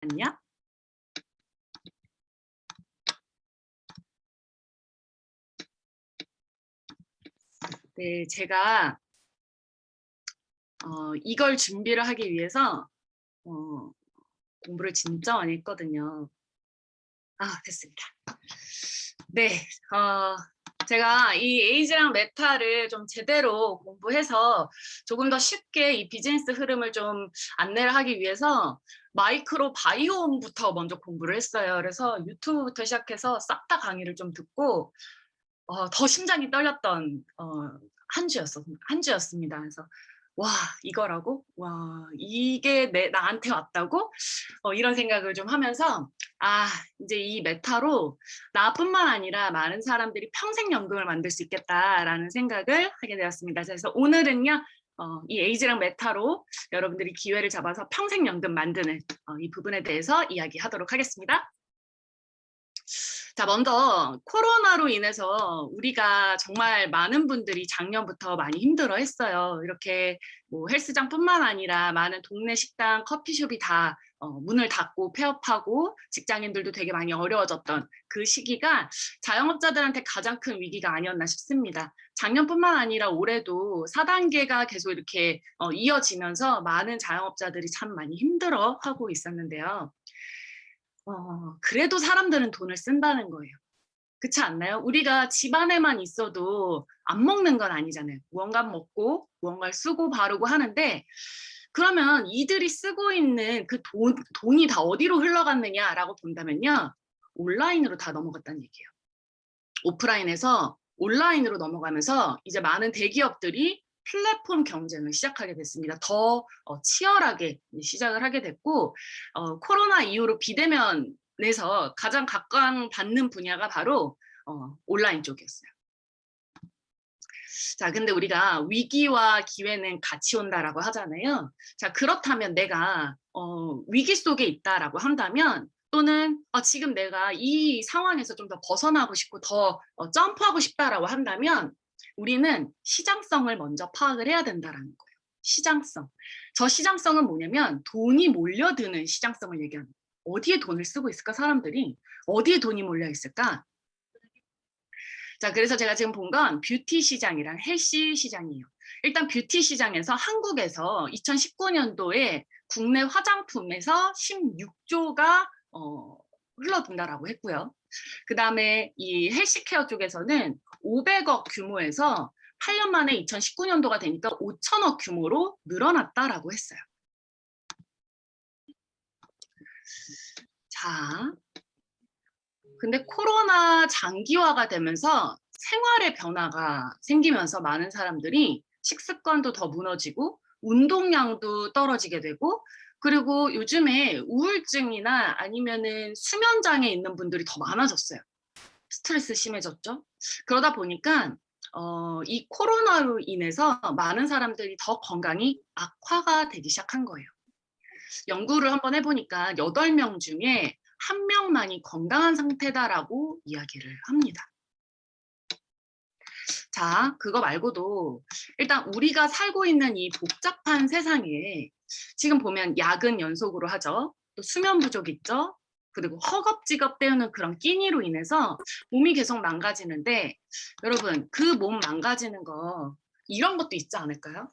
잠깐만요. 네, 제가 이걸 준비를 하기 위해서 공부를 진짜 많이 했거든요. 됐습니다. 네, 제가 이 에이지랑 메타를 좀 제대로 공부해서 조금 더 쉽게 이 비즈니스 흐름을 좀 안내를 하기 위해서 마이크로 바이옴부터 먼저 공부를 했어요. 그래서 유튜브부터 시작해서 싹 다 강의를 좀 듣고 더 심장이 떨렸던 한 주였습니다. 그래서 와, 이거라고? 와, 이게 나한테 왔다고? 이런 생각을 좀 하면서 이제 이 메타로 나뿐만 아니라 많은 사람들이 평생 연금을 만들 수 있겠다라는 생각을 하게 되었습니다. 그래서 오늘은요, 이 에이지랑 메타로 여러분들이 기회를 잡아서 평생 연금 만드는 이 부분에 대해서 이야기하도록 하겠습니다. 자, 먼저 코로나로 인해서 우리가 정말 많은 분들이 작년부터 많이 힘들어 했어요. 이렇게 뭐 헬스장뿐만 아니라 많은 동네 식당, 커피숍이 다 문을 닫고 폐업하고 직장인들도 되게 많이 어려워졌던 그 시기가 자영업자들한테 가장 큰 위기가 아니었나 싶습니다. 작년뿐만 아니라 올해도 4단계가 계속 이렇게 이어지면서 많은 자영업자들이 참 많이 힘들어하고 있었는데요. 그래도 사람들은 돈을 쓴다는 거예요. 그렇지 않나요? 우리가 집 안에만 있어도 안 먹는 건 아니잖아요. 무언가 먹고 무언가를 쓰고 바르고 하는데, 그러면 이들이 쓰고 있는 그 돈이 다 어디로 흘러갔느냐라고 본다면요, 온라인으로 다 넘어갔다는 얘기예요. 오프라인에서 온라인으로 넘어가면서 이제 많은 대기업들이 플랫폼 경쟁을 시작하게 됐습니다. 더 치열하게 시작을 하게 됐고, 코로나 이후로 비대면에서 가장 각광받는 분야가 바로 온라인 쪽이었어요. 자, 근데 우리가 위기와 기회는 같이 온다라고 하잖아요. 자, 그렇다면 내가 위기 속에 있다라고 한다면, 또는 지금 내가 이 상황에서 좀 더 벗어나고 싶고 더 점프하고 싶다라고 한다면, 우리는 시장성을 먼저 파악을 해야 된다라는 거예요. 시장성. 저 시장성은 뭐냐면 돈이 몰려드는 시장성을 얘기하는 거예요. 어디에 돈을 쓰고 있을까, 사람들이? 어디에 돈이 몰려 있을까? 자, 그래서 제가 지금 본 건 뷰티 시장이랑 헬스 시장이에요. 일단 뷰티 시장에서 한국에서 2019년도에 국내 화장품에서 16조가 흘러든다라고 했고요. 그 다음에 이 헬스케어 쪽에서는 500억 규모에서 8년 만에 2019년도가 되니까 5천억 규모로 늘어났다라고 했어요. 자, 근데 코로나 장기화가 되면서 생활의 변화가 생기면서 많은 사람들이 식습관도 더 무너지고 운동량도 떨어지게 되고, 그리고 요즘에 우울증이나 아니면은 수면장애 있는 분들이 더 많아졌어요. 스트레스 심해졌죠. 그러다 보니까 이 코로나로 인해서 많은 사람들이 더 건강이 악화가 되기 시작한 거예요. 연구를 한번 해보니까 8명 중에 1명만이 건강한 상태다라고 이야기를 합니다. 자, 그거 말고도 일단 우리가 살고 있는 이 복잡한 세상에 지금 보면 야근 연속으로 하죠. 또 수면 부족 있죠. 그리고 허겁지겁 때우는 그런 끼니로 인해서 몸이 계속 망가지는데, 여러분, 그 몸 망가지는 거 이런 것도 있지 않을까요?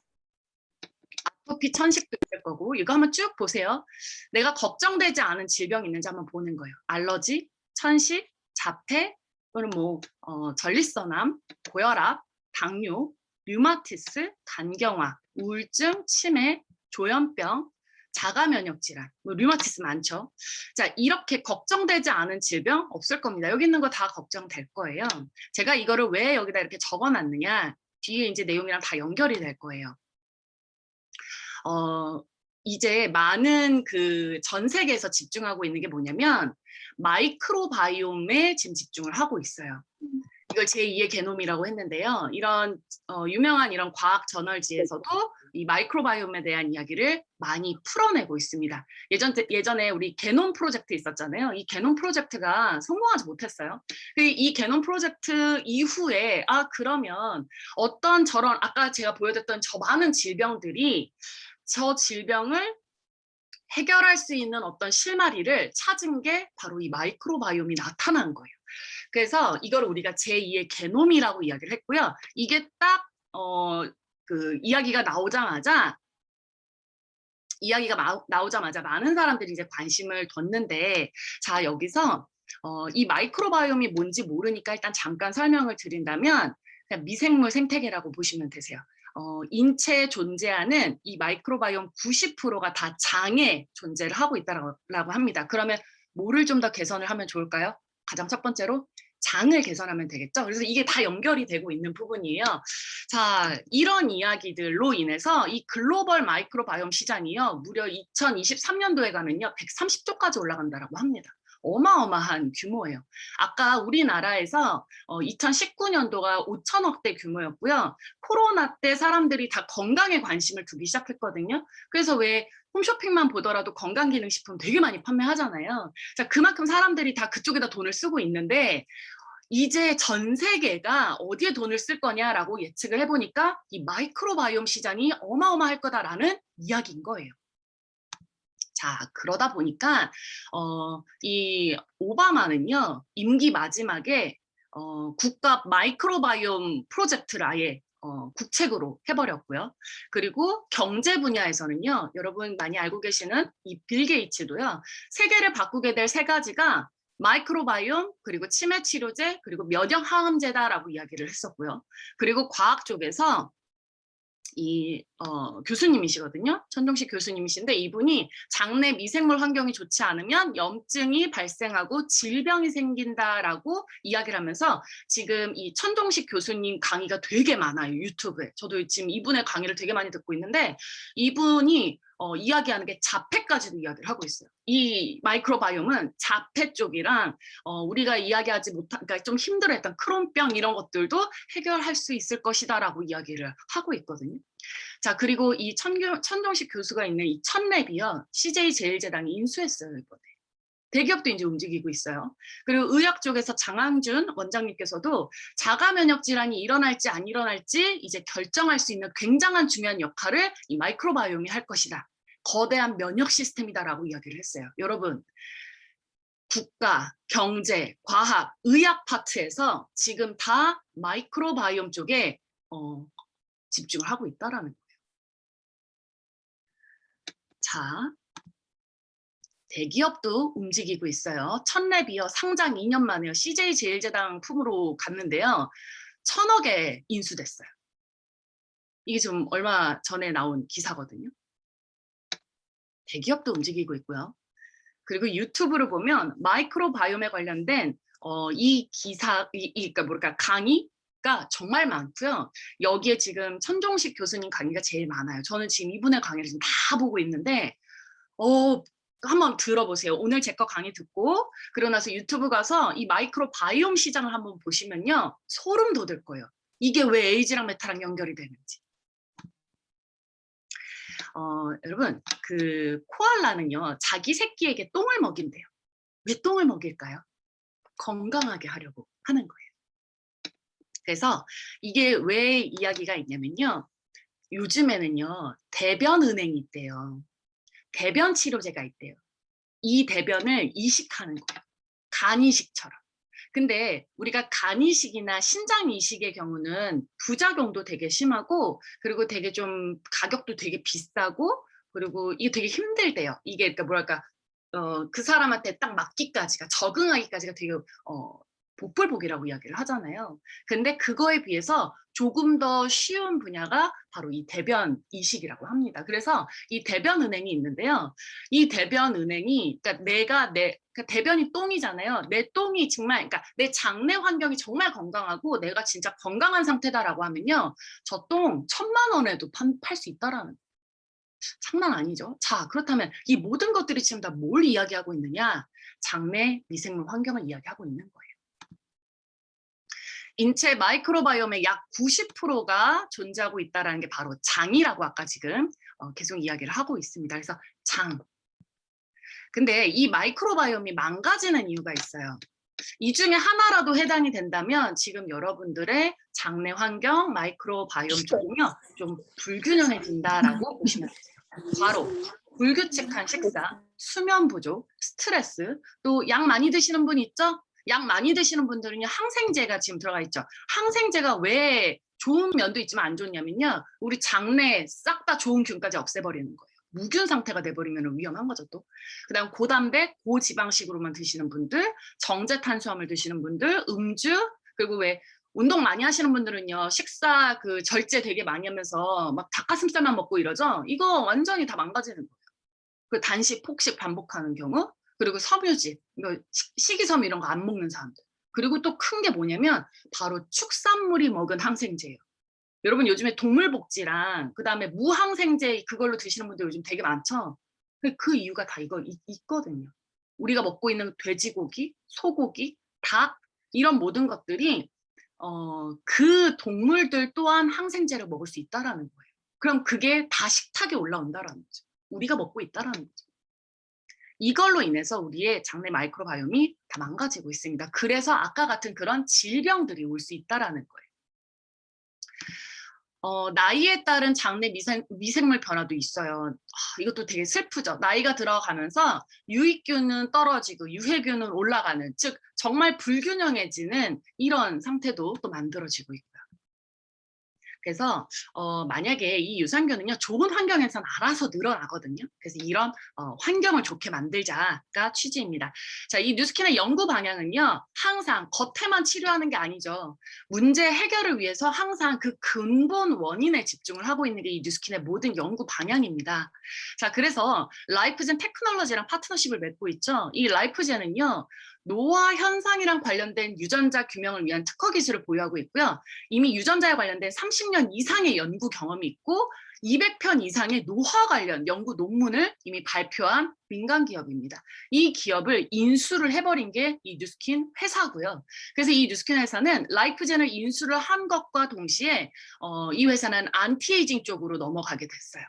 아토피, 천식도 있을 거고, 이거 한번 쭉 보세요. 내가 걱정되지 않은 질병이 있는지 한번 보는 거예요. 알러지, 천식, 자폐, 또는 뭐 전립선암, 고혈압, 당뇨, 류마티스, 간경화, 우울증, 치매, 조현병, 자가 면역 질환, 뭐 류마티스 많죠. 자, 이렇게 걱정되지 않은 질병 없을 겁니다. 여기 있는 거 다 걱정될 거예요. 제가 이거를 왜 여기다 이렇게 적어놨느냐, 뒤에 이제 내용이랑 다 연결이 될 거예요. 이제 많은 그 전 세계에서 집중하고 있는 게 뭐냐면 마이크로바이옴에 지금 집중을 하고 있어요. 이걸 제2의 게놈이라고 했는데요. 이런 유명한 이런 과학 저널지에서도 이 마이크로바이옴에 대한 이야기를 많이 풀어내고 있습니다. 예전에 우리 게놈 프로젝트 있었잖아요. 이 게놈 프로젝트가 성공하지 못했어요. 이 게놈 프로젝트 이후에 그러면 어떤 아까 제가 보여드렸던 저 많은 질병들이 저 질병을 해결할 수 있는 어떤 실마리를 찾은 게 바로 이 마이크로바이옴이 나타난 거예요. 그래서 이걸 우리가 제2의 게놈이라고 이야기를 했고요. 이게 딱 그 이야기가 나오자마자 많은 사람들이 이제 관심을 뒀는데, 자, 여기서 이 마이크로바이옴이 뭔지 모르니까 일단 잠깐 설명을 드린다면 그냥 미생물 생태계라고 보시면 되세요. 인체에 존재하는 이 마이크로바이옴 90%가 다 장에 존재를 하고 있다라고 합니다. 그러면 뭐를 좀 더 개선을 하면 좋을까요? 가장 첫 번째로 장을 개선하면 되겠죠. 그래서 이게 다 연결이 되고 있는 부분이에요. 자, 이런 이야기들로 인해서 이 글로벌 마이크로바이옴 시장이요, 무려 2023년도에 가면요 130조까지 올라간다라고 합니다. 어마어마한 규모예요. 아까 우리나라에서 2019년도가 5천억대 규모였고요. 코로나 때 사람들이 다 건강에 관심을 두기 시작했거든요. 그래서 왜 홈쇼핑만 보더라도 건강기능식품 되게 많이 판매하잖아요. 자, 그만큼 사람들이 다 그쪽에다 돈을 쓰고 있는데, 이제 전 세계가 어디에 돈을 쓸 거냐라고 예측을 해보니까 이 마이크로바이옴 시장이 어마어마할 거다라는 이야기인 거예요. 자, 그러다 보니까 이 오바마는요, 임기 마지막에 국가 마이크로바이옴 프로젝트를 아예 국책으로 해버렸고요. 그리고 경제 분야에서는요, 여러분 많이 알고 계시는 이 빌 게이츠도요, 세계를 바꾸게 될 세 가지가 마이크로바이옴, 그리고 치매 치료제, 그리고 면역 항암제다라고 이야기를 했었고요. 그리고 과학 쪽에서 이 교수님이시거든요. 천종식 교수님이신데, 이분이 장내 미생물 환경이 좋지 않으면 염증이 발생하고 질병이 생긴다라고 이야기를 하면서 지금 이 천종식 교수님 강의가 되게 많아요, 유튜브에. 저도 지금 이분의 강의를 되게 많이 듣고 있는데, 이분이 이야기하는 게 자폐까지도 이야기를 하고 있어요. 이 마이크로바이옴은 자폐 쪽이랑 우리가 이야기하지 못한, 그러니까 좀 힘들어했던 크론병 이런 것들도 해결할 수 있을 것이다라고 이야기를 하고 있거든요. 자, 그리고 이 천종식 교수가 있는 이 천랩이요, CJ 제일제당이 인수했어요, 이번에. 대기업도 이제 움직이고 있어요. 그리고 의학 쪽에서 장항준 원장님께서도 자가 면역 질환이 일어날지 안 일어날지 이제 결정할 수 있는 굉장한 중요한 역할을 이 마이크로바이옴이 할 것이다. 거대한 면역 시스템이다라고 이야기를 했어요. 여러분, 국가, 경제, 과학, 의학 파트에서 지금 다 마이크로바이옴 쪽에 집중을 하고 있다라는 거예요. 자, 대기업도 움직이고 있어요. 천랩이요, 상장 2년 만에요, CJ 제일제당 품으로 갔는데요, 1,000억에 인수됐어요. 이게 좀 얼마 전에 나온 기사거든요. 대기업도 움직이고 있고요. 그리고 유튜브를 보면 마이크로바이옴에 관련된 이 기사, 그러니까 뭐랄까, 강의가 정말 많고요. 여기에 지금 천종식 교수님 강의가 제일 많아요. 저는 지금 이분의 강의를 지금 다 보고 있는데, 한번 들어보세요. 오늘 제 거 강의 듣고 그러고 나서 유튜브 가서 이 마이크로바이옴 시장을 한번 보시면요, 소름 돋을 거예요. 이게 왜 에이즈랑 메타랑 연결이 되는지. 여러분, 그 코알라는요, 자기 새끼에게 똥을 먹인대요. 왜 똥을 먹일까요? 건강하게 하려고 하는 거예요. 그래서 이게 왜 이야기가 있냐면요, 요즘에는요, 대변 은행이 있대요. 대변 치료제가 있대요. 이 대변을 이식하는 거예요. 간 이식처럼. 근데 우리가 간 이식이나 신장 이식의 경우는 부작용도 되게 심하고, 그리고 되게 좀 가격도 되게 비싸고, 그리고 이게 되게 힘들대요. 이게 그러니까 뭐랄까, 그 사람한테 딱 맞기까지가, 적응하기까지가 되게 복불복이라고 이야기를 하잖아요. 근데 그거에 비해서 조금 더 쉬운 분야가 바로 이 대변 이식이라고 합니다. 그래서 이 대변 은행이 있는데요, 이 대변 은행이, 그러니까 그러니까 대변이 똥이잖아요. 내 똥이 정말, 그러니까 내 장내 환경이 정말 건강하고 내가 진짜 건강한 상태다라고 하면요, 저 똥 1,000만 원에도 팔 수 있다라는, 장난 아니죠. 자, 그렇다면 이 모든 것들이 지금 다 뭘 이야기하고 있느냐? 장내 미생물 환경을 이야기하고 있는 거예요. 인체 마이크로바이옴의 약 90%가 존재하고 있다는 게 바로 장이라고 아까 지금 계속 이야기를 하고 있습니다. 그래서 장. 근데 이 마이크로바이옴이 망가지는 이유가 있어요. 이 중에 하나라도 해당이 된다면 지금 여러분들의 장내 환경, 마이크로바이옴 쪽은요, 좀 불균형해진다라고 보시면 돼요. 바로 불규칙한 식사, 수면 부족, 스트레스, 또 약 많이 드시는 분 있죠? 약 많이 드시는 분들은요, 항생제가 지금 들어가 있죠. 항생제가 왜 좋은 면도 있지만 안 좋냐면요, 우리 장내에 싹 다 좋은 균까지 없애버리는 거예요. 무균 상태가 돼버리면 위험한 거죠, 또. 그 다음 고단백, 고지방식으로만 드시는 분들, 정제 탄수화물 드시는 분들, 음주, 그리고 왜 운동 많이 하시는 분들은요, 식사 그 절제 되게 많이 하면서 막 닭가슴살만 먹고 이러죠? 이거 완전히 다 망가지는 거예요. 그 단식, 폭식 반복하는 경우, 그리고 섬유질, 이거 식이섬유 이런 거 안 먹는 사람들. 그리고 또 큰 게 뭐냐면 바로 축산물이 먹은 항생제예요. 여러분 요즘에 동물복지랑 그다음에 무항생제 그걸로 드시는 분들 요즘 되게 많죠? 그 이유가 다 이거 있거든요. 우리가 먹고 있는 돼지고기, 소고기, 닭 이런 모든 것들이 그 동물들 또한 항생제를 먹을 수 있다라는 거예요. 그럼 그게 다 식탁에 올라온다라는 거죠. 우리가 먹고 있다라는 거죠. 이걸로 인해서 우리의 장내 마이크로바이옴이 다 망가지고 있습니다. 그래서 아까 같은 그런 질병들이 올 수 있다라는 거예요. 나이에 따른 장내 미생물 변화도 있어요. 이것도 되게 슬프죠. 나이가 들어가면서 유익균은 떨어지고 유해균은 올라가는, 즉 정말 불균형해지는 이런 상태도 또 만들어지고 있고요. 그래서 만약에 이 유산균은요, 좋은 환경에선 알아서 늘어나거든요. 그래서 이런 환경을 좋게 만들자가 취지입니다. 자, 이 뉴스킨의 연구 방향은요, 항상 겉에만 치료하는 게 아니죠. 문제 해결을 위해서 항상 그 근본 원인에 집중을 하고 있는 게 이 뉴스킨의 모든 연구 방향입니다. 자, 그래서 라이프젠 테크놀로지랑 파트너십을 맺고 있죠. 이 라이프젠은요, 노화 현상이랑 관련된 유전자 규명을 위한 특허 기술을 보유하고 있고요. 이미 유전자에 관련된 30년 이상의 연구 경험이 있고 200편 이상의 노화 관련 연구 논문을 이미 발표한 민간 기업입니다. 이 기업을 인수를 해버린 게 이 뉴스킨 회사고요. 그래서 이 뉴스킨 회사는 라이프젠을 인수를 한 것과 동시에 이 회사는 안티에이징 쪽으로 넘어가게 됐어요.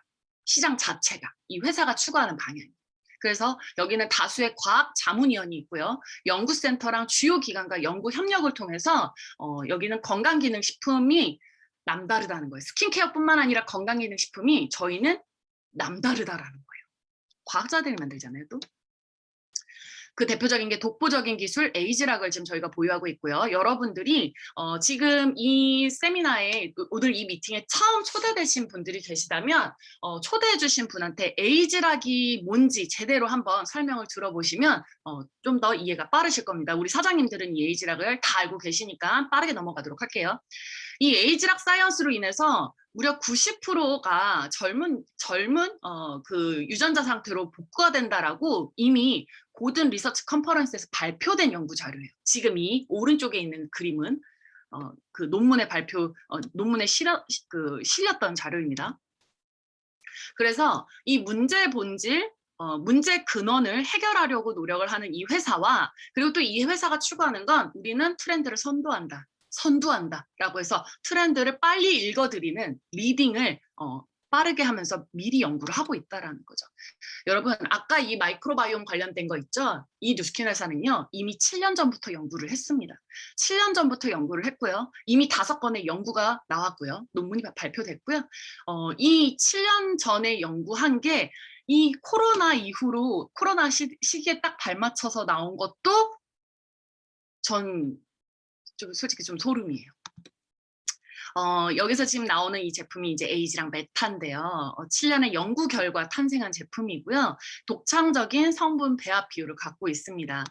시장 자체가 이 회사가 추구하는 방향입니다. 그래서 여기는 다수의 과학 자문위원이 있고요. 연구센터랑 주요 기관과 연구 협력을 통해서 여기는 건강기능식품이 남다르다는 거예요. 스킨케어뿐만 아니라 건강기능식품이 저희는 남다르다라는 거예요. 과학자들이 만들잖아요, 또. 그 대표적인 게 독보적인 기술 에이즈락을 지금 저희가 보유하고 있고요. 여러분들이 지금 이 세미나에 오늘 이 미팅에 처음 초대되신 분들이 계시다면 초대해 주신 분한테 에이즈락이 뭔지 제대로 한번 설명을 들어보시면 좀 더 이해가 빠르실 겁니다. 우리 사장님들은 이 에이즈락을 다 알고 계시니까 빠르게 넘어가도록 할게요. 이 에이즈락 사이언스로 인해서 무려 90%가 젊은 그 유전자 상태로 복구가 된다라고 이미 고든 리서치 컨퍼런스에서 발표된 연구 자료예요. 지금 이 오른쪽에 있는 그림은 그 논문의 논문에 실렸던 자료입니다. 그래서 이 문제의 본질, 문제 근원을 해결하려고 노력을 하는 이 회사와, 그리고 또 이 회사가 추구하는 건 우리는 트렌드를 선두한다라고 해서 트렌드를 빨리 읽어드리는 리딩을 빠르게 하면서 미리 연구를 하고 있다라는 거죠. 여러분 아까 이 마이크로바이옴 관련된 거 있죠? 이 뉴스킨 회사는요 이미 7년 전부터 연구를 했습니다. 7년 전부터 연구를 했고요. 이미 5건의 연구가 나왔고요. 논문이 발표됐고요. 이 7년 전에 연구한 게 이 코로나 이후로 코로나 시기에 딱 발맞춰서 나온 것도 전 솔직히 좀 소름이에요. 여기서 지금 나오는 이 제품이 이제 에이지랑 메타인데요. 7년의 연구 결과 탄생한 제품이고요. 독창적인 성분 배합 비율을 갖고 있습니다.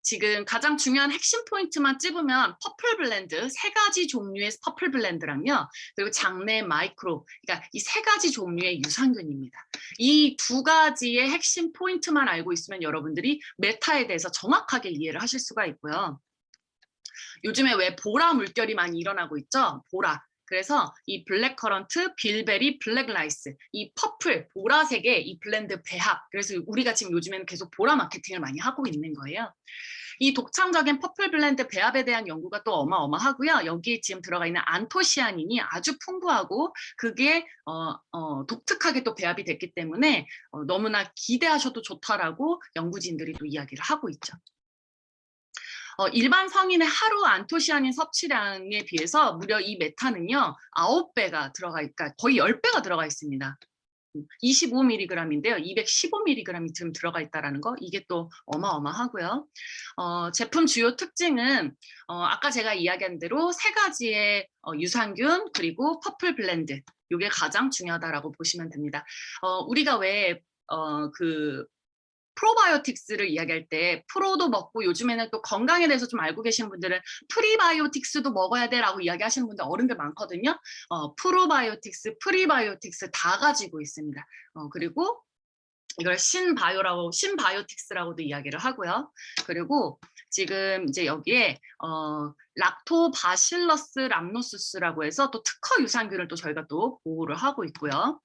지금 가장 중요한 핵심 포인트만 찝으면 퍼플 블렌드, 3가지 종류의 퍼플 블렌드랑요. 그리고 장내 마이크로, 그러니까 이 3가지 종류의 유산균입니다. 이 2가지의 핵심 포인트만 알고 있으면 여러분들이 메타에 대해서 정확하게 이해를 하실 수가 있고요. 요즘에 왜 보라 물결이 많이 일어나고 있죠? 보라. 그래서 이 블랙커런트, 빌베리, 블랙라이스, 이 퍼플, 보라색의 이 블렌드 배합. 그래서 우리가 지금 요즘에는 계속 보라 마케팅을 많이 하고 있는 거예요. 이 독창적인 퍼플 블렌드 배합에 대한 연구가 또 어마어마하고요. 여기에 지금 들어가 있는 안토시아닌이 아주 풍부하고 그게 독특하게 또 배합이 됐기 때문에 너무나 기대하셔도 좋다라고 연구진들이 또 이야기를 하고 있죠. 일반 성인의 하루 안토시아닌 섭취량에 비해서 무려 이 메타는요 9배가 들어가 있까 거의 10배가 들어가 있습니다. 25mg인데요. 215mg이 지금 들어가 있다라는 거, 이게 또 어마어마하고요. 제품 주요 특징은 아까 제가 이야기한 대로 세 가지의 유산균 그리고 퍼플 블렌드, 이게 가장 중요하다라고 보시면 됩니다. 우리가 왜 그 프로바이오틱스를 이야기할 때 프로도 먹고, 요즘에는 또 건강에 대해서 좀 알고 계신 분들은 프리바이오틱스도 먹어야 돼라고 이야기하시는 분들 어른들 많거든요. 프로바이오틱스, 프리바이오틱스 다 가지고 있습니다. 그리고 이걸 신바이오틱스라고도 이야기를 하고요. 그리고 지금 이제 여기에 락토바실러스 람노수스라고 해서 또 특허 유산균을 또 저희가 또 보호를 하고 있고요.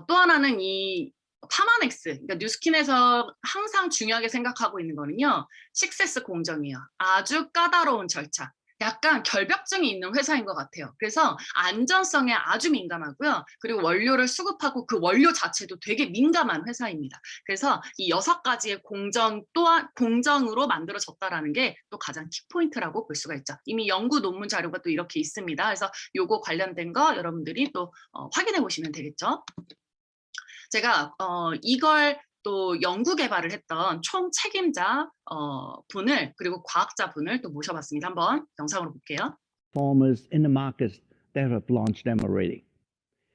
또 하나는 이 파마넥스, 그러니까 뉴스킨에서 항상 중요하게 생각하고 있는 거는요, 식세스 공정이에요. 아주 까다로운 절차. 약간 결벽증이 있는 회사인 것 같아요. 그래서 안전성에 아주 민감하고요. 그리고 원료를 수급하고 그 원료 자체도 되게 민감한 회사입니다. 그래서 이 6가지의 공정 또한 공정으로 만들어졌다라는 게 또 가장 키포인트라고 볼 수가 있죠. 이미 연구 논문 자료가 또 이렇게 있습니다. 그래서 요거 관련된 거 여러분들이 또 확인해 보시면 되겠죠. 제가 이걸 또 연구 개발을 했던 총 책임자 분을, 그리고 과학자 분을 또 모셔봤습니다. 한번 영상으로 볼게요. Farmers in the markets that have launched them already.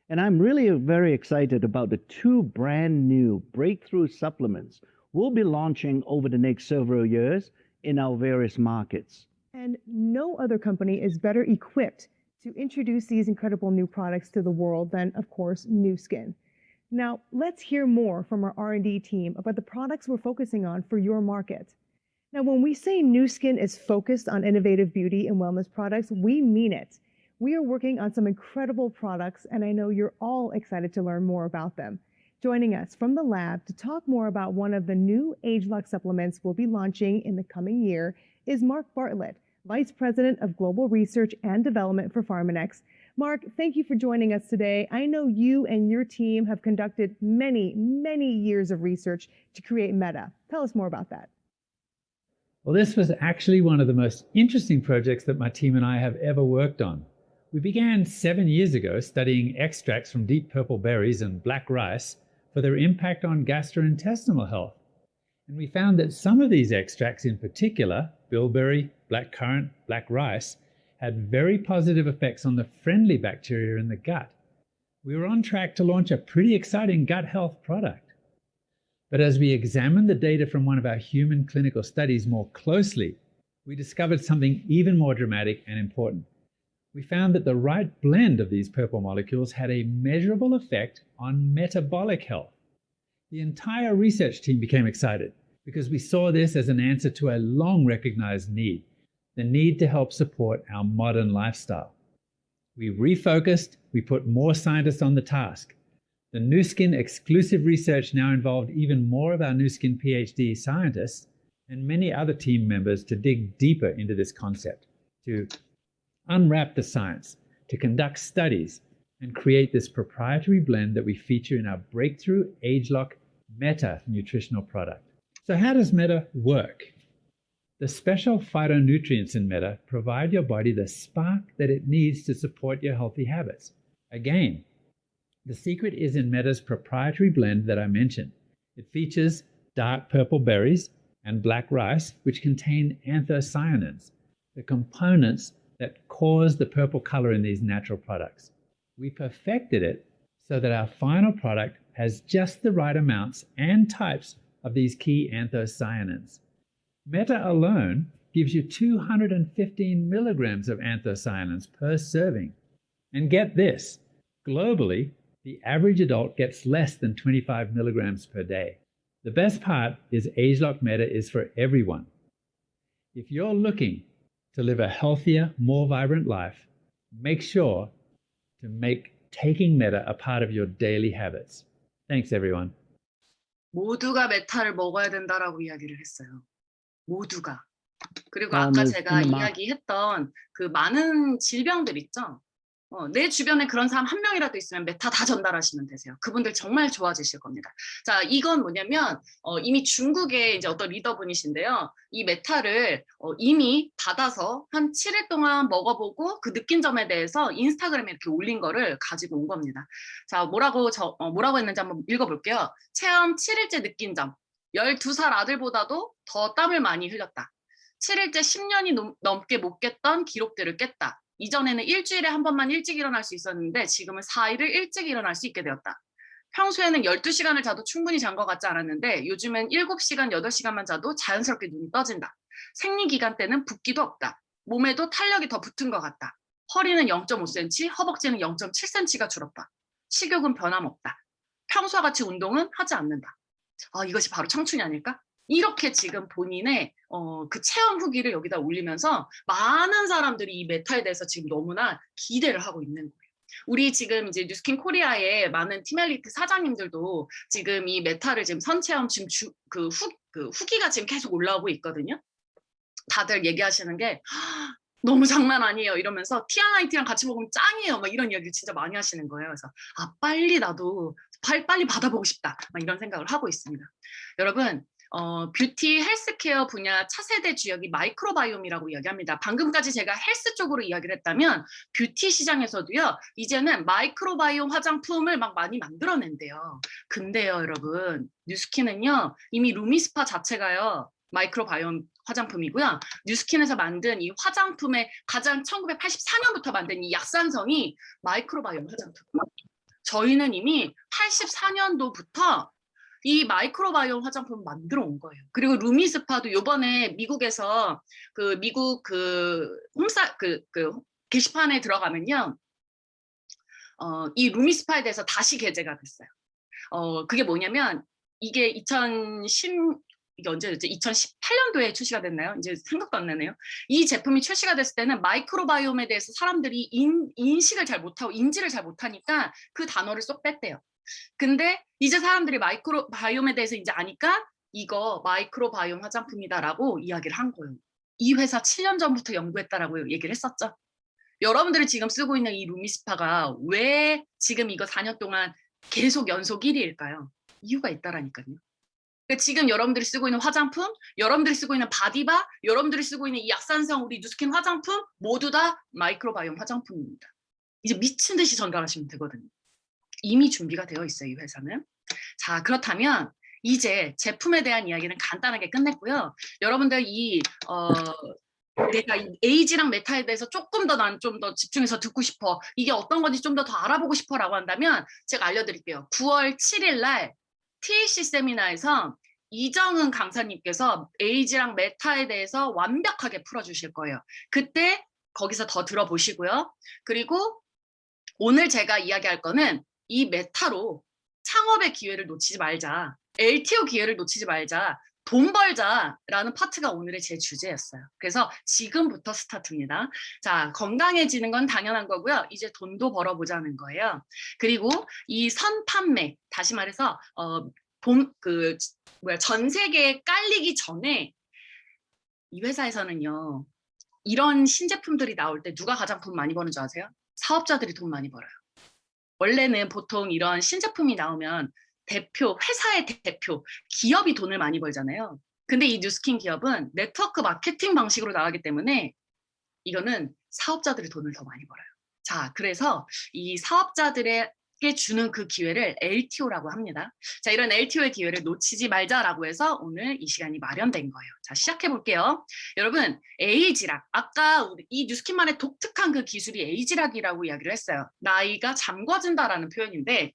And I'm really very excited about the 2 brand new breakthrough supplements we'll be launching over the next several years in our various markets. And no other company is better equipped to introduce these incredible new products to the world than, of course, Nu Skin. Now, let's hear more from our R&D team about the products we're focusing on for your market. Now, when we say Nu Skin is focused on innovative beauty and wellness products, we mean it. We are working on some incredible products, and I know you're all excited to learn more about them. Joining us from the lab to talk more about one of the new ageLOC supplements we'll be launching in the coming year is Mark Bartlett, Vice President of Global Research and Development for Pharmanex. Mark, thank you for joining us today. I know you and your team have conducted many, many years of research to create Meta. Tell us more about that. Well, this was actually one of the most interesting projects that my team and I have ever worked on. We began 7 years ago studying extracts from deep purple berries and black rice for their impact on gastrointestinal health. And we found that some of these extracts in particular, bilberry, blackcurrant, black rice, had very positive effects on the friendly bacteria in the gut. We were on track to launch a pretty exciting gut health product. But as we examined the data from one of our human clinical studies more closely, we discovered something even more dramatic and important. We found that the right blend of these purple molecules had a measurable effect on metabolic health. The entire research team became excited because we saw this as an answer to a long recognized need, the need to help support our modern lifestyle. We refocused, we put more scientists on the task. The Nu Skin exclusive research now involved even more of our Nu Skin PhD scientists and many other team members to dig deeper into this concept, to unwrap the science, to conduct studies, and create this proprietary blend that we feature in our breakthrough ageLOC Meta nutritional product. So how does Meta work? The special phytonutrients in Meta provide your body the spark that it needs to support your healthy habits. Again, the secret is in Meta's proprietary blend that I mentioned. It features dark purple berries and black rice, which contain anthocyanins, the components that cause the purple color in these natural products. We perfected it so that our final product has just the right amounts and types of these key anthocyanins. Meta alone gives you 215 milligrams of anthocyanins per serving. And get this, globally, the average adult gets less than 25 milligrams per day. The best part is ageLOC Meta is for everyone. If you're looking to live a healthier, more vibrant life, make sure to make taking Meta a part of your daily habits. Thanks, everyone. 모두가 메타를 먹어야 된다라고 이야기를 했어요. 모두가. 그리고 아까 제가 이야기했던 그 많은 질병들 있죠. 내 주변에 그런 사람 한 명이라도 있으면 메타 다 전달하시면 되세요. 그분들 정말 좋아지실 겁니다. 자, 이건 뭐냐면 이미 중국의 이제 어떤 리더분이신데요. 이 메타를 이미 받아서 한 7일 동안 먹어보고 그 느낀 점에 대해서 인스타그램에 이렇게 올린 거를 가지고 온 겁니다. 자, 뭐라고 했는지 한번 읽어볼게요. 체험 7일째 느낀 점. 12살 아들보다도 더 땀을 많이 흘렸다. 7일째 10년이 넘게 못 깼던 기록들을 깼다. 이전에는 일주일에 한 번만 일찍 일어날 수 있었는데 지금은 4일을 일찍 일어날 수 있게 되었다. 평소에는 12시간을 자도 충분히 잔 것 같지 않았는데 요즘엔 7시간, 8시간만 자도 자연스럽게 눈이 떠진다. 생리기간 때는 붓기도 없다. 몸에도 탄력이 더 붙은 것 같다. 허리는 0.5cm, 허벅지는 0.7cm가 줄었다. 식욕은 변함없다. 평소와 같이 운동은 하지 않는다. 이것이 바로 청춘이 아닐까? 이렇게 지금 본인의 그 체험 후기를 여기다 올리면서 많은 사람들이 이 메타에 대해서 지금 너무나 기대를 하고 있는 거예요. 우리 지금 이제 뉴스킨 코리아의 많은 티멜리트 사장님들도 지금 이 메타를 지금 선체험 지금 후기가 지금 계속 올라오고 있거든요. 다들 얘기하시는 게 너무 장난 아니에요 이러면서 TRIT랑 같이 먹으면 짱이에요 막 이런 이야기 진짜 많이 하시는 거예요. 그래서 빨리 나도 빨리 받아보고 싶다 막 이런 생각을 하고 있습니다. 여러분 뷰티 헬스케어 분야 차세대 주역이 마이크로바이옴이라고 이야기합니다. 방금까지 제가 헬스 쪽으로 이야기를 했다면 뷰티 시장에서도요 이제는 마이크로바이옴 화장품을 막 많이 만들어낸대요. 근데요 여러분 뉴스킨은요 이미 루미스파 자체가요 마이크로바이옴 화장품이고요. 뉴스킨에서 만든 이 화장품의 가장 1984년부터 만든 이 약산성이 마이크로바이옴 화장품. 저희는 이미 84년도부터 이 마이크로바이옴 화장품을 만들어 온 거예요. 그리고 루미스파도 요번에 미국에서 미국 게시판에 들어가면요. 이 루미스파에 대해서 다시 게재가 됐어요. 그게 뭐냐면 이게 이게 언제였지? 2018년도에 출시가 됐나요? 이제 생각도 안 나네요. 이 제품이 출시가 됐을 때는 마이크로바이옴에 대해서 사람들이 인식을 잘 못하고 인지를 잘 못하니까 그 단어를 쏙 뺐대요. 근데 이제 사람들이 마이크로바이옴에 대해서 이제 아니까 이거 마이크로바이옴 화장품이다라고 이야기를 한 거예요. 이 회사 7년 전부터 연구했다라고 얘기를 했었죠. 여러분들이 지금 쓰고 있는 이 루미스파가 왜 지금 이거 4년 동안 계속 연속 1위일까요? 이유가 있다라니까요. 그러니까 지금 여러분들이 쓰고 있는 화장품, 여러분들이 쓰고 있는 바디바, 여러분들이 쓰고 있는 이 약산성 우리 뉴스킨 화장품 모두 다 마이크로바이옴 화장품입니다. 이제 미친 듯이 전달하시면 되거든요. 이미 준비가 되어 있어요, 이 회사는. 자, 그렇다면 이제 제품에 대한 이야기는 간단하게 끝냈고요. 여러분들 내가 이 에이지랑 메타에 대해서 조금 더 난 좀 더 집중해서 듣고 싶어. 이게 어떤 건지 좀 더 알아보고 싶어라고 한다면 제가 알려드릴게요. 9월 7일 날 TAC 세미나에서 이정은 강사님께서 에이지랑 메타에 대해서 완벽하게 풀어주실 거예요. 그때 거기서 더 들어보시고요. 그리고 오늘 제가 이야기할 거는 이 메타로 창업의 기회를 놓치지 말자. LTO 기회를 놓치지 말자. 돈 벌자라는 파트가 오늘의 제 주제였어요. 그래서 지금부터 스타트입니다. 자, 건강해지는 건 당연한 거고요. 이제 돈도 벌어보자는 거예요. 그리고 이 선판매, 다시 말해서 전 세계에 깔리기 전에 이 회사에서는요. 이런 신제품들이 나올 때 누가 가장 돈 많이 버는 줄 아세요? 사업자들이 돈 많이 벌어요. 원래는 보통 이런 신제품이 나오면 회사의 대표, 기업이 돈을 많이 벌잖아요. 근데 이 뉴스킨 기업은 네트워크 마케팅 방식으로 나가기 때문에 이거는 사업자들이 돈을 더 많이 벌어요. 자, 그래서 이 사업자들에게 주는 그 기회를 LTO라고 합니다. 자, 이런 LTO의 기회를 놓치지 말자라고 해서 오늘 이 시간이 마련된 거예요. 자, 시작해 볼게요. 여러분, 에이지락. 아까 이 뉴스킨만의 독특한 그 기술이 에이지락이라고 이야기를 했어요. 나이가 잠궈진다라는 표현인데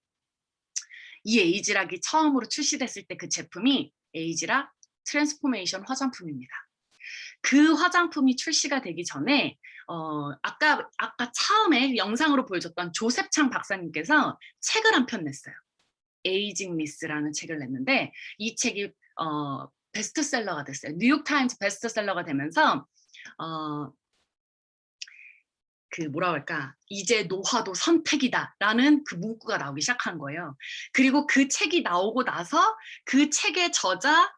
이 에이지락이 처음으로 출시됐을 때 그 제품이 에이지락 트랜스포메이션 화장품입니다. 그 화장품이 출시가 되기 전에 아까 처음에 영상으로 보여줬던 조셉창 박사님께서 책을 한 편 냈어요. 에이징 미스라는 책을 냈는데 이 책이 베스트셀러가 됐어요. 뉴욕타임즈 베스트셀러가 되면서 뭐라 할까, 이제 노화도 선택이다라는 그 문구가 나오기 시작한 거예요. 그리고 그 책이 나오고 나서 그 책의 저자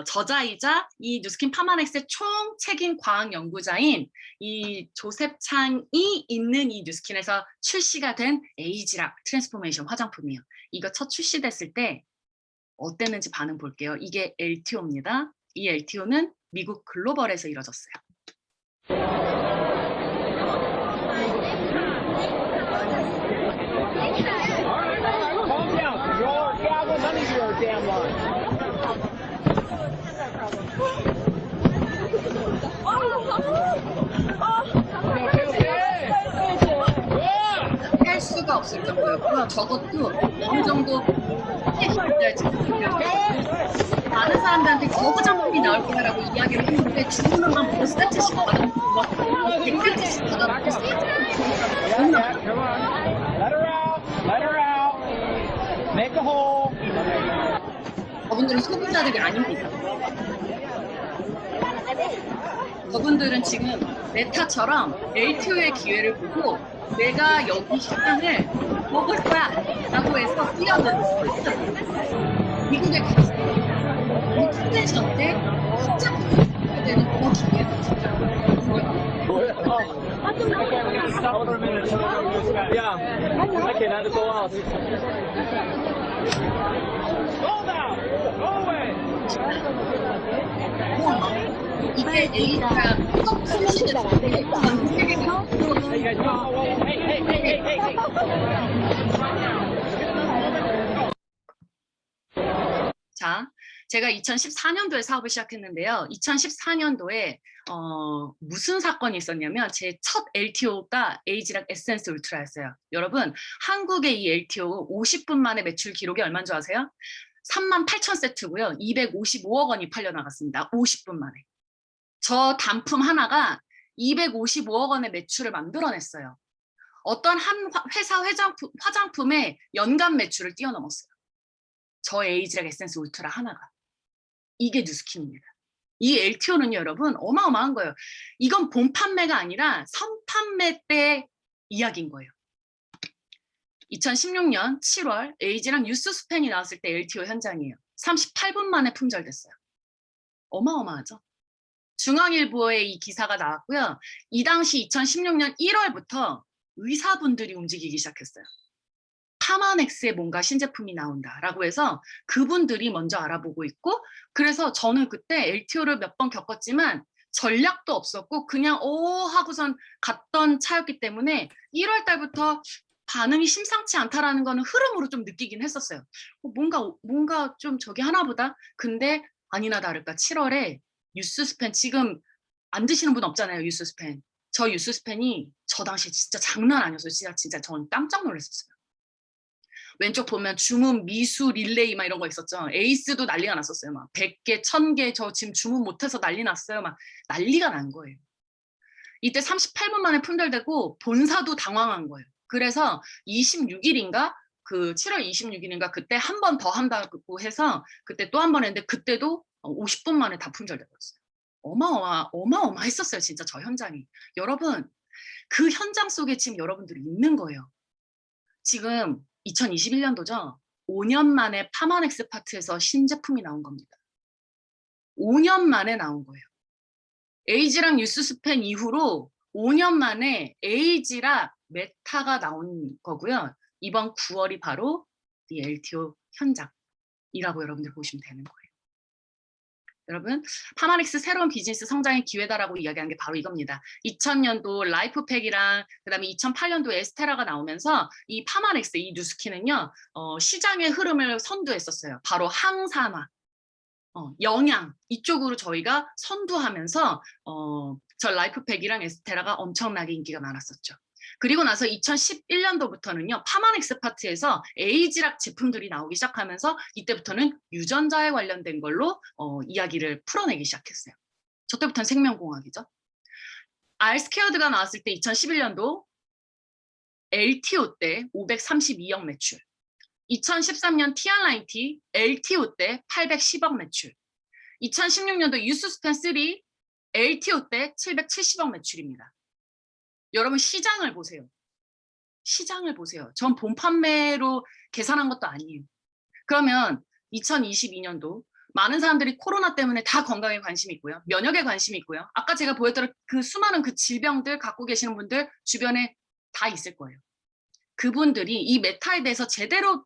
저자이자 이 뉴스킨 파마넥스의 총 책임 과학 연구자인 이 조셉 창이 있는 이 뉴스킨에서 출시가 된 에이지락 트랜스포메이션 화장품이에요. 이거 첫 출시됐을 때 어땠는지 반응 볼게요. 이게 LTO입니다. 이 LTO는 미국 글로벌에서 이뤄졌어요. 할 수가 없을 정도였고요. 저것도 어느 정도 많은 사람들한테 저 화장품이 나올 거라고 이야기를 했는데 주문만 보고 세트씩 받아놓고 100세트씩 받아놓고 저분들은 소비자들이 아닙니다. 저분들은 지금 메타처럼 LTO의 기회를 보고 내가 여기 시장을 먹을 거야 라고 해서 뛰어든 미국에 가서 이 컨벤션 때 혼자품을 하게 되는 그 기회가 진짜 이게 A가 첫 출시됐을 때 전 세계가 자, 제가 2014년도에 사업을 시작했는데요. 2014년도에 무슨 사건이 있었냐면 제 첫 LTO가 에이지락 에센스 울트라였어요. 여러분, 한국의 이 LTO 50분 만에 매출 기록이 얼마인 줄 아세요? 38,000세트고요. 255억 원이 팔려나갔습니다. 50분 만에. 저 단품 하나가 255억 원의 매출을 만들어냈어요. 어떤 한 회사 화장품의 연간 매출을 뛰어넘었어요. 저 에이지락 에센스 울트라 하나가. 이게 뉴스킨입니다. 이 LTO는요, 여러분, 어마어마한 거예요. 이건 본 판매가 아니라 선판매 때 이야기인 거예요. 2016년 7월 에이지랑 뉴스 스팬이 나왔을 때 LTO 현장이에요. 38분 만에 품절됐어요. 어마어마하죠? 중앙일보에 이 기사가 나왔고요. 이 당시 2016년 1월부터 의사분들이 움직이기 시작했어요. 파마넥스에 뭔가 신제품이 나온다라고 해서 그분들이 먼저 알아보고 있고, 그래서 저는 그때 LTO를 몇 번 겪었지만 전략도 없었고 그냥 하고선 갔던 차였기 때문에 1월 달부터 반응이 심상치 않다라는 거는 흐름으로 좀 느끼긴 했었어요. 뭔가 좀 저기 하나보다. 근데 아니나 다를까 7월에 뉴스스팬, 지금 안 드시는 분 없잖아요. 뉴스스팬. 저 뉴스스팬이 저 당시에 진짜 장난 아니었어요. 진짜 저는 깜짝 놀랐었어요. 왼쪽 보면 주문, 미수, 릴레이 막 이런 거 있었죠. 에이스도 난리가 났었어요. 막 100개, 1000개 저 지금 주문 못해서 난리 났어요. 막 난리가 난 거예요. 이때 38분 만에 품절되고 본사도 당황한 거예요. 그래서 26일인가? 그 7월 26일인가 그때 한 번 더 한다고 해서 그때 또 한 번 했는데 그때도 50분 만에 다 품절되었어요. 어마어마했었어요. 진짜 저 현장이. 여러분, 그 현장 속에 지금 여러분들이 있는 거예요. 지금 2021년도죠. 5년 만에 파마넥스 파트에서 신제품이 나온 겁니다. 5년 만에 나온 거예요. 에이지랑 뉴스스팬 이후로 5년 만에 에이지랑 메타가 나온 거고요. 이번 9월이 바로 이 LTO 현장이라고 여러분들 보시면 되는 거예요. 여러분, 파마넥스 새로운 비즈니스 성장의 기회다라고 이야기한 게 바로 이겁니다. 2000년도 라이프팩이랑 그다음에 2008년도 에스테라가 나오면서 이 파마넥스, 이 뉴스킨은요, 시장의 흐름을 선두했었어요. 바로 항산화, 영양 이쪽으로 저희가 선두하면서 저 라이프팩이랑 에스테라가 엄청나게 인기가 많았었죠. 그리고 나서 2011년도부터는요, 파마넥스 파트에서 에이지락 제품들이 나오기 시작하면서 이때부터는 유전자에 관련된 걸로 이야기를 풀어내기 시작했어요. 저 때부터는 생명공학이죠. R스퀘어드가 나왔을 때 2011년도 LTO 때 532억 매출, 2013년 TR90 LTO 때 810억 매출, 2016년도 유스스팬 3 LTO 때 770억 매출입니다. 여러분, 시장을 보세요. 시장을 보세요. 전 본 판매로 계산한 것도 아니에요. 그러면 2022년도 많은 사람들이 코로나 때문에 다 건강에 관심이 있고요. 면역에 관심이 있고요. 아까 제가 보였던 그 수많은 그 질병들 갖고 계시는 분들 주변에 다 있을 거예요. 그분들이 이 메타에 대해서 제대로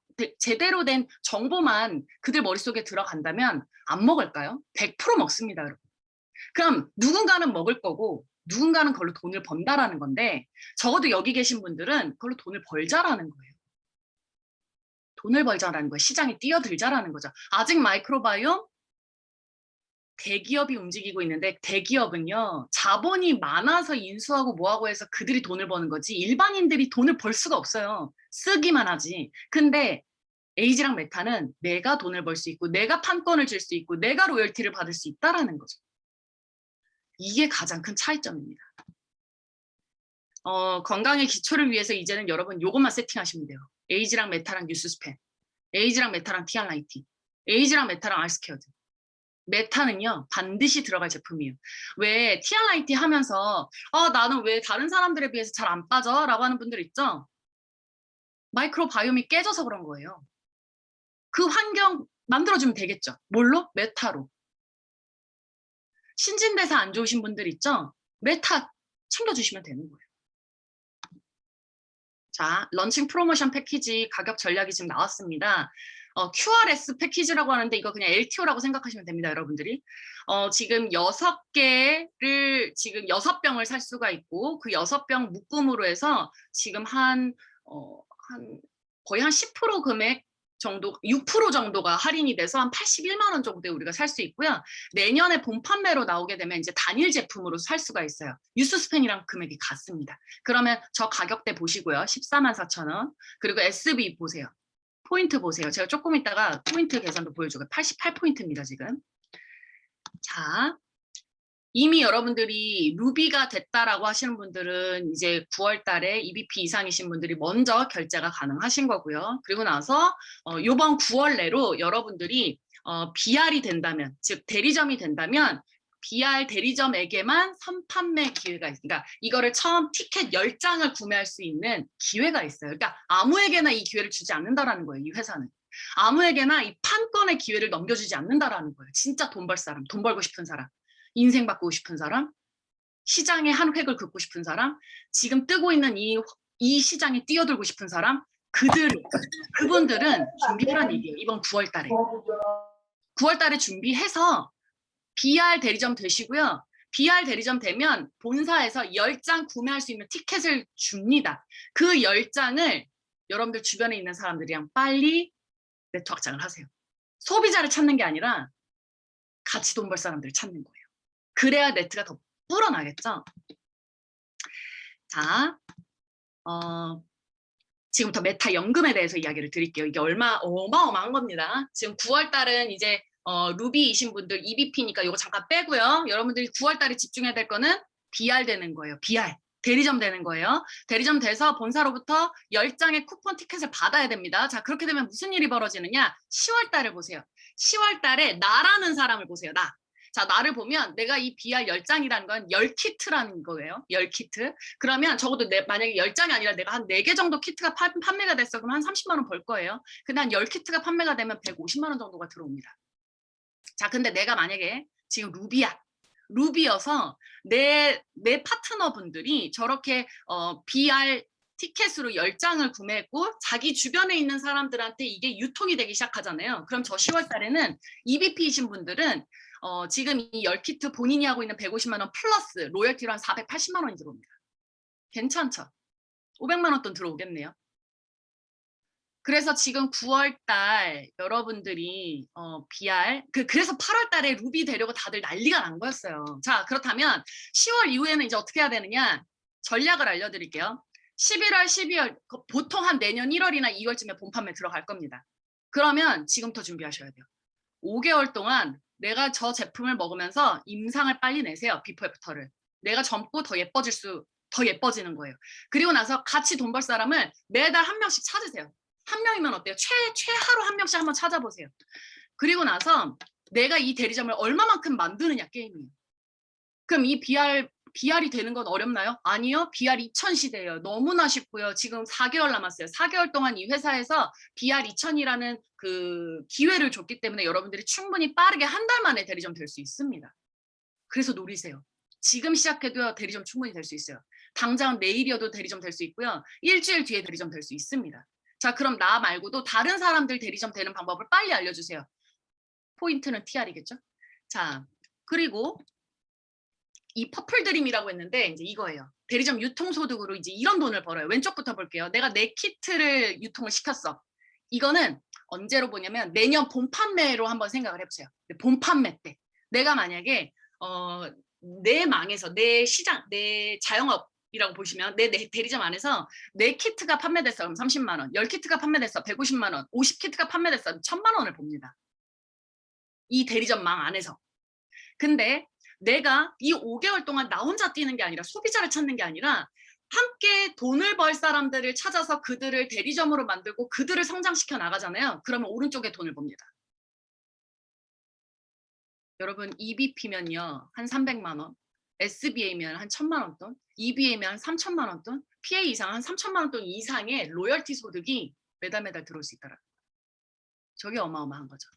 된 정보만 그들 머릿속에 들어간다면 안 먹을까요? 100% 먹습니다, 여러분. 그럼 누군가는 먹을 거고 누군가는 그걸로 돈을 번다라는 건데 적어도 여기 계신 분들은 그걸로 돈을 벌자라는 거예요. 돈을 벌자라는 거예요. 시장에 뛰어들자라는 거죠. 아직 마이크로바이옴 대기업이 움직이고 있는데 대기업은요. 자본이 많아서 인수하고 뭐하고 해서 그들이 돈을 버는 거지 일반인들이 돈을 벌 수가 없어요. 쓰기만 하지. 근데 에이지랑 메타는 내가 돈을 벌 수 있고 내가 판권을 줄 수 있고 내가 로열티를 받을 수 있다라는 거죠. 이게 가장 큰 차이점입니다. 건강의 기초를 위해서 이제는 여러분 요것만 세팅하시면 돼요. 에이지랑 메타랑 뉴스스팬, 에이지랑 메타랑 TR라이티, 에이지랑 메타랑 알스케어드. 메타는요 반드시 들어갈 제품이에요. 왜 TR라이티 하면서 나는 왜 다른 사람들에 비해서 잘 안 빠져? 라고 하는 분들 있죠? 마이크로바이옴이 깨져서 그런 거예요. 그 환경 만들어주면 되겠죠. 뭘로? 메타로. 신진대사 안 좋으신 분들 있죠? 메타 챙겨주시면 되는 거예요. 자, 런칭 프로모션 패키지 가격 전략이 지금 나왔습니다. QRS 패키지라고 하는데 이거 그냥 LTO라고 생각하시면 됩니다, 여러분들이. 지금 6개를 지금 6병을 살 수가 있고 그 6병 묶음으로 해서 지금 거의 한 10% 금액 정도, 6% 정도가 할인이 돼서 한 81만 원 정도에 우리가 살 수 있고요. 내년에 본 판매로 나오게 되면 이제 단일 제품으로 살 수가 있어요. 뉴스스팬이랑 금액이 같습니다. 그러면 저 가격대 보시고요. 14만 4천 원. 그리고 SB 보세요. 포인트 보세요. 제가 조금 있다가 포인트 계산도 보여주고 88포인트입니다, 지금. 자, 이미 여러분들이 루비가 됐다라고 하시는 분들은 이제 9월 달에 EBP 이상이신 분들이 먼저 결제가 가능하신 거고요. 그리고 나서 이번 9월 내로 여러분들이 BR이 된다면, 즉 대리점이 된다면 BR 대리점에게만 선판매 기회가 있습니다. 그러니까 이거를 처음 티켓 10장을 구매할 수 있는 기회가 있어요. 그러니까 아무에게나 이 기회를 주지 않는다라는 거예요, 이 회사는. 아무에게나 이 판권의 기회를 넘겨주지 않는다라는 거예요. 진짜 돈 벌 사람, 돈 벌고 싶은 사람. 인생 바꾸고 싶은 사람, 시장의 한 획을 긋고 싶은 사람, 지금 뜨고 있는 이 시장에 뛰어들고 싶은 사람, 그분들은 준비하라는 얘기예요. 이번 9월 달에. 9월 달에 준비해서 BR 대리점 되시고요. BR 대리점 되면 본사에서 10장 구매할 수 있는 티켓을 줍니다. 그 10장을 여러분들 주변에 있는 사람들이랑 빨리 네트워크 확장을 하세요. 소비자를 찾는 게 아니라 같이 돈 벌 사람들을 찾는 거예요. 그래야 네트가 더 불어나겠죠. 자, 지금부터 메타 연금에 대해서 이야기를 드릴게요. 이게 어마어마한 겁니다. 지금 9월 달은 이제 루비이신 분들 EBP니까 이거 잠깐 빼고요. 여러분들이 9월 달에 집중해야 될 거는 BR 되는 거예요. BR. 대리점 되는 거예요. 대리점 돼서 본사로부터 10장의 쿠폰 티켓을 받아야 됩니다. 자, 그렇게 되면 무슨 일이 벌어지느냐? 10월 달을 보세요. 10월 달에 나라는 사람을 보세요. 나. 자, 나를 보면 내가 이 BR 10장이라는 건 10키트라는 거예요. 10키트. 그러면 적어도 만약에 10장이 아니라 내가 한 4개 정도 키트가 판매가 됐어. 그럼 한 30만 원 벌 거예요. 근데 한 10키트가 판매가 되면 150만 원 정도가 들어옵니다. 자, 근데 내가 만약에 지금 루비여서 내 파트너분들이 저렇게 BR 티켓으로 10장을 구매했고 자기 주변에 있는 사람들한테 이게 유통이 되기 시작하잖아요. 그럼 저 10월 달에는 EBP이신 분들은 지금 이 10키트 본인이 하고 있는 150만 원 플러스 로열티로 한 480만 원이 들어옵니다. 괜찮죠? 500만 원 돈 들어오겠네요. 그래서 지금 9월 달 여러분들이 BR 그래서 8월 달에 루비 되려고 다들 난리가 난 거였어요. 자, 그렇다면 10월 이후에는 이제 어떻게 해야 되느냐? 전략을 알려드릴게요. 11월, 12월 보통 한 내년 1월이나 2월쯤에 본판매 들어갈 겁니다. 그러면 지금부터 준비하셔야 돼요. 5개월 동안 내가 저 제품을 먹으면서 임상을 빨리 내세요. 비포 애프터를. 내가 젊고 더 예뻐지는 거예요. 그리고 나서 같이 돈 벌 사람을 매달 한 명씩 찾으세요. 한 명이면 어때요? 최하로 한 명씩 한번 찾아보세요. 그리고 나서 내가 이 대리점을 얼마만큼 만드느냐 게임이에요. 그럼 이 BR BR이 되는 건 어렵나요? 아니요. BR 2000 시대예요. 너무나 쉽고요. 지금 4개월 남았어요. 4개월 동안 이 회사에서 BR 2000이라는 그 기회를 줬기 때문에 여러분들이 충분히 빠르게 한 달 만에 대리점 될 수 있습니다. 그래서 노리세요. 지금 시작해도요. 대리점 충분히 될 수 있어요. 당장 내일이어도 대리점 될 수 있고요. 일주일 뒤에 대리점 될 수 있습니다. 자, 그럼 나 말고도 다른 사람들 대리점 되는 방법을 빨리 알려주세요. 포인트는 TR이겠죠? 자, 그리고 이 퍼플 드림이라고 했는데 이제 이거예요. 대리점 유통소득으로 이제 이런 돈을 벌어요. 왼쪽부터 볼게요. 내가 내 키트를 유통을 시켰어. 이거는 언제로 보냐면 내년 본 판매로 한번 생각을 해보세요. 본 판매 때 내가 만약에 내 망에서 내 시장, 내 자영업이라고 보시면 내 대리점 안에서 내 키트가 판매됐어. 그럼 30만 원. 10키트가 판매됐어. 150만 원. 50키트가 판매됐어. 1000만 원을 봅니다. 이 대리점 망 안에서. 근데 내가 이 5개월 동안 나 혼자 뛰는 게 아니라 소비자를 찾는 게 아니라 함께 돈을 벌 사람들을 찾아서 그들을 대리점으로 만들고 그들을 성장시켜 나가잖아요. 그러면 오른쪽에 돈을 봅니다. 여러분 EBP면요. 한 300만 원, SBA면 한 1000만 원 돈, EBA면 한 3000만 원 돈, PA 이상 한 3000만 원 돈 이상의 로열티 소득이 매달 들어올 수 있더라고요. 저게 어마어마한 거죠.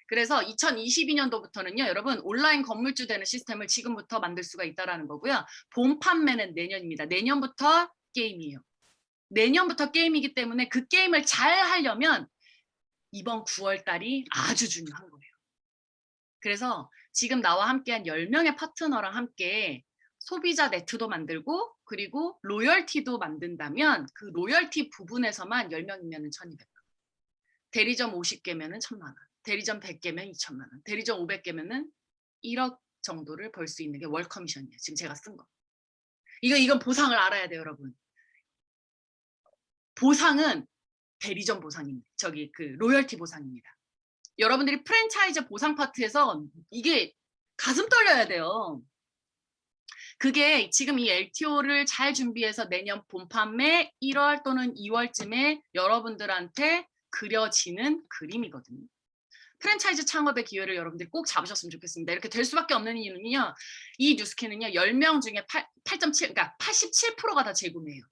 그래서 2022년도부터는요, 여러분 온라인 건물주 되는 시스템을 지금부터 만들 수가 있다라는 거고요. 본 판매는 내년입니다. 내년부터 게임이에요. 내년부터 게임이기 때문에 그 게임을 잘 하려면 이번 9월 달이 아주 중요한 거예요. 그래서 지금 나와 함께한 10명의 파트너랑 함께 소비자 네트도 만들고 그리고 로열티도 만든다면 그 로열티 부분에서만 10명이면 1200만 원. 대리점 50개면 1000만 원. 대리점 100개면 2천만 원, 대리점 500개면은 1억 정도를 벌 수 있는 게 월 커미션이에요. 지금 제가 쓴 거. 이건 보상을 알아야 돼요, 여러분. 보상은 대리점 보상입니다. 저기 그 로열티 보상입니다. 여러분들이 프랜차이즈 보상 파트에서 이게 가슴 떨려야 돼요. 그게 지금 이 LTO를 잘 준비해서 내년 본 판매 1월 또는 2월쯤에 여러분들한테 그려지는 그림이거든요. 프랜차이즈 창업의 기회를 여러분들이 꼭 잡으셨으면 좋겠습니다. 이렇게 될 수밖에 없는 이유는요. 이 뉴스킨은요. 10명 중에 8.7, 그러니까 87%가 다 재구매해요.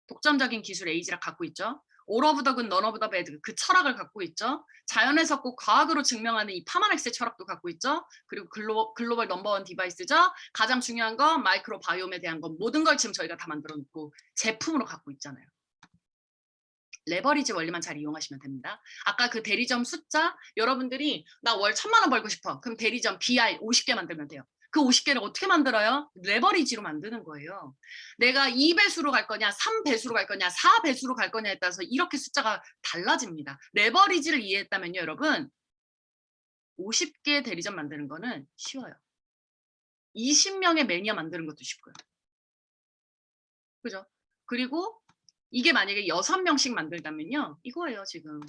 독점적인 기술 에이지락 갖고 있죠. All of the good, none of the bad 그 철학을 갖고 있죠. 자연에서 꼭 과학으로 증명하는 이 파마넥스의 철학도 갖고 있죠. 그리고 글로벌 넘버원 디바이스죠. 가장 중요한 건 마이크로 바이옴에 대한 건 모든 걸 지금 저희가 다 만들어 놓고 제품으로 갖고 있잖아요. 레버리지 원리만 잘 이용하시면 됩니다. 아까 그 대리점 숫자 여러분들이 나 월 1000만 원 벌고 싶어. 그럼 대리점 BR 50개 만들면 돼요. 그 50개를 어떻게 만들어요? 레버리지로 만드는 거예요. 내가 2배수로 갈 거냐 3배수로 갈 거냐 4배수로 갈 거냐에 따라서 이렇게 숫자가 달라집니다. 레버리지를 이해했다면요. 여러분 50개 대리점 만드는 거는 쉬워요. 20명의 매니아 만드는 것도 쉽고요. 그죠? 그리고 이게 만약에 6명씩 만들다면요. 이거예요, 지금.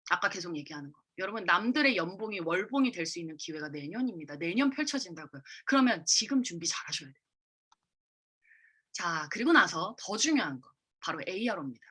아까 계속 얘기하는 거. 여러분, 남들의 연봉이 월봉이 될 수 있는 기회가 내년입니다. 내년 펼쳐진다고요. 그러면 지금 준비 잘 하셔야 돼요. 자, 그리고 나서 더 중요한 거. 바로 ARO입니다.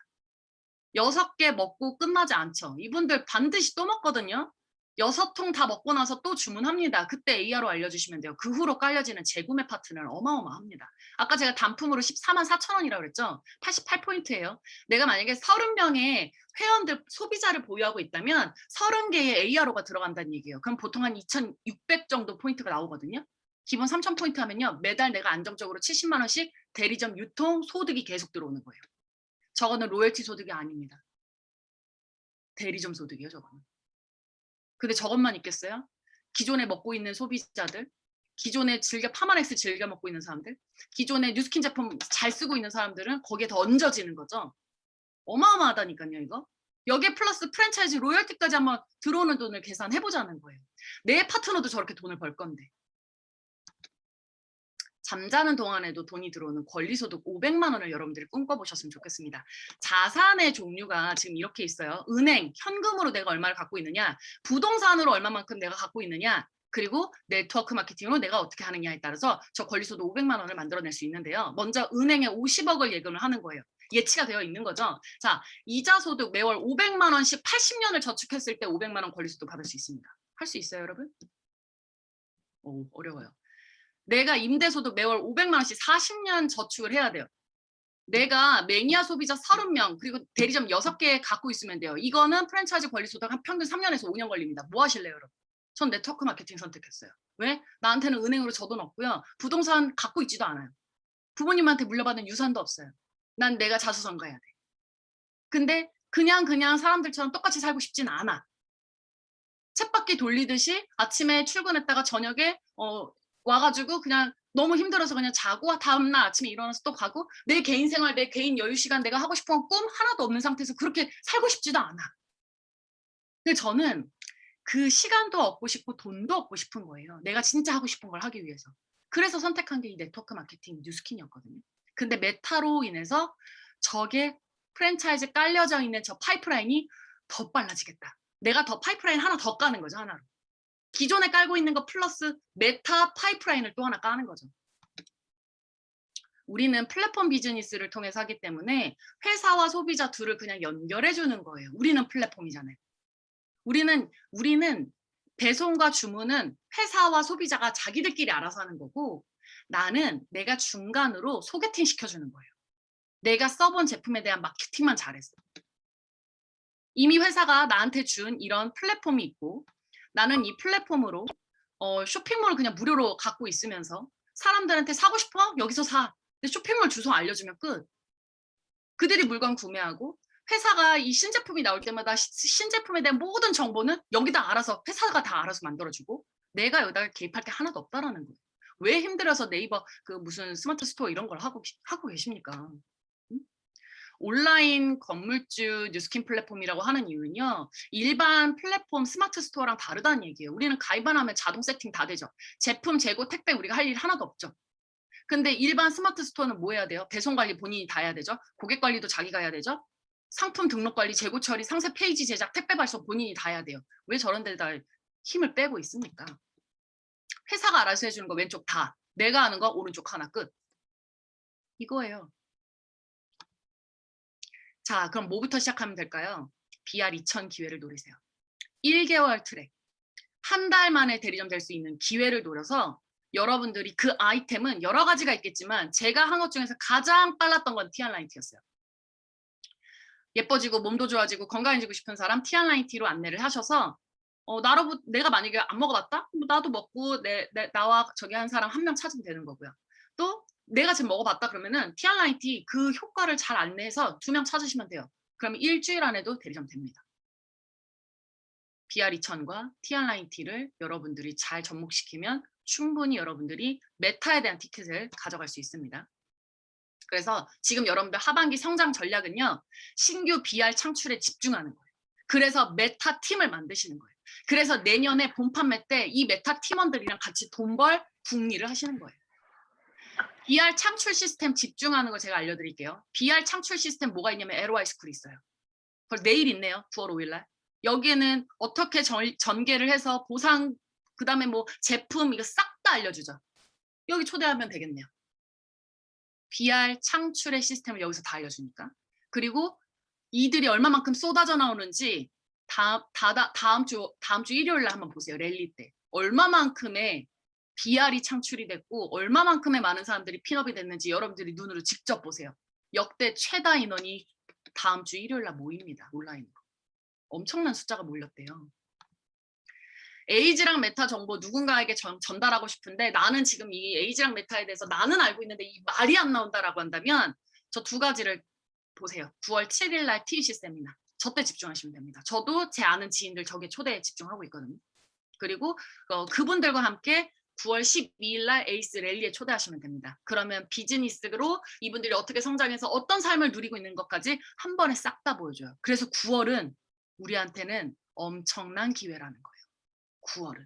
6개 먹고 끝나지 않죠. 이분들 반드시 또 먹거든요. 6통 다 먹고 나서 또 주문합니다. 그때 ARO 알려주시면 돼요. 그 후로 깔려지는 재구매 파트는 어마어마합니다. 아까 제가 단품으로 14만 4천 원이라고 그랬죠. 88포인트예요. 내가 만약에 30명의 회원들, 소비자를 보유하고 있다면 30개의 ARO가 들어간다는 얘기예요. 그럼 보통 한 2,600 정도 포인트가 나오거든요. 기본 3,000 포인트 하면요. 매달 내가 안정적으로 70만 원씩 대리점 유통 소득이 계속 들어오는 거예요. 저거는 로열티 소득이 아닙니다. 대리점 소득이에요, 저거는. 근데 저것만 있겠어요? 기존에 먹고 있는 소비자들, 기존에 파마넥스 즐겨 먹고 있는 사람들, 기존에 뉴스킨 제품 잘 쓰고 있는 사람들은 거기에 더 얹어지는 거죠. 어마어마하다니까요, 이거. 여기에 플러스 프랜차이즈 로열티까지 한번 들어오는 돈을 계산해보자는 거예요. 내 파트너도 저렇게 돈을 벌 건데. 잠자는 동안에도 돈이 들어오는 권리소득 500만 원을 여러분들이 꿈꿔보셨으면 좋겠습니다. 자산의 종류가 지금 이렇게 있어요. 은행, 현금으로 내가 얼마를 갖고 있느냐, 부동산으로 얼마만큼 내가 갖고 있느냐, 그리고 네트워크 마케팅으로 내가 어떻게 하느냐에 따라서 저 권리소득 500만 원을 만들어낼 수 있는데요. 먼저 은행에 50억을 예금을 하는 거예요. 예치가 되어 있는 거죠. 자, 이자 소득 매월 500만 원씩 80년을 저축했을 때 500만 원 권리소득 받을 수 있습니다. 할 수 있어요, 여러분? 오, 어려워요. 내가 임대소득 매월 500만 원씩 40년 저축을 해야 돼요. 내가 매니아 소비자 30명 그리고 대리점 6개 갖고 있으면 돼요. 이거는 프랜차이즈 관리 소득 한 평균 3년에서 5년 걸립니다. 뭐 하실래요, 여러분? 전 네트워크 마케팅 선택했어요. 왜? 나한테는 은행으로 저돈 없고요. 부동산 갖고 있지도 않아요. 부모님한테 물려받은 유산도 없어요. 난 내가 자수성가해야 돼. 근데 그냥 사람들처럼 똑같이 살고 싶진 않아. 쳇바퀴 돌리듯이 아침에 출근했다가 저녁에 와가지고 그냥 너무 힘들어서 그냥 자고 다음날 아침에 일어나서 또 가고 내 개인 생활, 내 개인 여유 시간 내가 하고 싶은 꿈 하나도 없는 상태에서 그렇게 살고 싶지도 않아. 근데 저는 그 시간도 얻고 싶고 돈도 얻고 싶은 거예요. 내가 진짜 하고 싶은 걸 하기 위해서. 그래서 선택한 게 이 네트워크 마케팅 뉴스킨이었거든요. 근데 메타로 인해서 저게 프랜차이즈 깔려져 있는 저 파이프라인이 더 빨라지겠다. 내가 더 파이프라인 하나 더 까는 거죠, 하나로. 기존에 깔고 있는 거 플러스 메타 파이프라인을 또 하나 까는 거죠. 우리는 플랫폼 비즈니스를 통해서 하기 때문에 회사와 소비자 둘을 그냥 연결해 주는 거예요. 우리는 플랫폼이잖아요. 우리는 배송과 주문은 회사와 소비자가 자기들끼리 알아서 하는 거고 나는 내가 중간으로 소개팅 시켜주는 거예요. 내가 써본 제품에 대한 마케팅만 잘했어. 이미 회사가 나한테 준 이런 플랫폼이 있고 나는 이 플랫폼으로 쇼핑몰을 그냥 무료로 갖고 있으면서 사람들한테 사고 싶어? 여기서 사. 근데 쇼핑몰 주소 알려주면 끝. 그들이 물건 구매하고 회사가 이 신제품이 나올 때마다 신제품에 대한 모든 정보는 여기다 알아서 회사가 다 알아서 만들어주고 내가 여기다가 개입할 게 하나도 없다라는 거예요. 왜 힘들어서 네이버 그 무슨 스마트 스토어 이런 걸 하고 계십니까? 응? 온라인 건물주 뉴스킨 플랫폼이라고 하는 이유는요. 일반 플랫폼 스마트 스토어랑 다르다는 얘기예요. 우리는 가입만 하면 자동 세팅 다 되죠. 제품 재고 택배 우리가 할 일 하나도 없죠. 근데 일반 스마트 스토어는 뭐 해야 돼요? 배송 관리 본인이 다 해야 되죠. 고객 관리도 자기가 해야 되죠. 상품 등록 관리, 재고 처리, 상세 페이지 제작, 택배 발송 본인이 다 해야 돼요. 왜 저런 데다 힘을 빼고 있습니까? 회사가 알아서 해주는 거 왼쪽 다. 내가 하는 거 오른쪽 하나 끝. 이거예요. 자, 그럼 뭐부터 시작하면 될까요? BR 2000 기회를 노리세요. 1개월 트랙. 한 달 만에 대리점 될 수 있는 기회를 노려서 여러분들이 그 아이템은 여러 가지가 있겠지만 제가 한 것 중에서 가장 빨랐던 건 티안라인티였어요. 예뻐지고 몸도 좋아지고 건강해지고 싶은 사람 티안라인티로 안내를 하셔서 내가 만약에 안 먹어봤다? 나도 먹고 나와 저기 한 사람 한 명 찾으면 되는 거고요. 또 내가 지금 먹어봤다 그러면은 티안라인티 그 효과를 잘 안내해서 2명 찾으시면 돼요. 그러면 일주일 안에도 대리점 됩니다. BR 2000과 티안라인티를 여러분들이 잘 접목시키면 충분히 여러분들이 메타에 대한 티켓을 가져갈 수 있습니다. 그래서 지금 여러분들 하반기 성장 전략은요. 신규 BR 창출에 집중하는 거예요. 그래서 메타 팀을 만드시는 거예요. 그래서 내년에 본 판매 때 이 메타 팀원들이랑 같이 돈벌 국리를 하시는 거예요. BR 창출 시스템 집중하는 거 제가 알려드릴게요. BR 창출 시스템 뭐가 있냐면 LOI 스쿨이 있어요. 그걸 내일 있네요. 9월 5일 날. 여기에는 어떻게 전개를 해서 보상 그다음에 뭐 제품 이거 싹 다 알려주죠. 여기 초대하면 되겠네요. BR 창출의 시스템을 여기서 다 알려주니까. 그리고 이들이 얼마만큼 쏟아져 나오는지 다음 주 일요일 날 한번 보세요. 랠리 때. 얼마만큼의 BR이 창출이 됐고 얼마만큼의 많은 사람들이 핀업이 됐는지 여러분들이 눈으로 직접 보세요. 역대 최다 인원이 다음 주 일요일 날 모입니다. 온라인으로. 엄청난 숫자가 몰렸대요. 에이지랑 메타 정보 누군가에게 전달하고 싶은데 나는 지금 이 에이지랑 메타에 대해서 나는 알고 있는데 이 말이 안 나온다라고 한다면 저 두 가지를 보세요. 9월 7일 날 TEC 세미나. 저 때 집중하시면 됩니다. 저도 제 아는 지인들 저게 초대에 집중하고 있거든요. 그리고 그분들과 함께 9월 12일 날 에이스 랠리에 초대하시면 됩니다. 그러면 비즈니스로 이분들이 어떻게 성장해서 어떤 삶을 누리고 있는 것까지 한 번에 싹 다 보여줘요. 그래서 9월은 우리한테는 엄청난 기회라는 거예요. 9월은.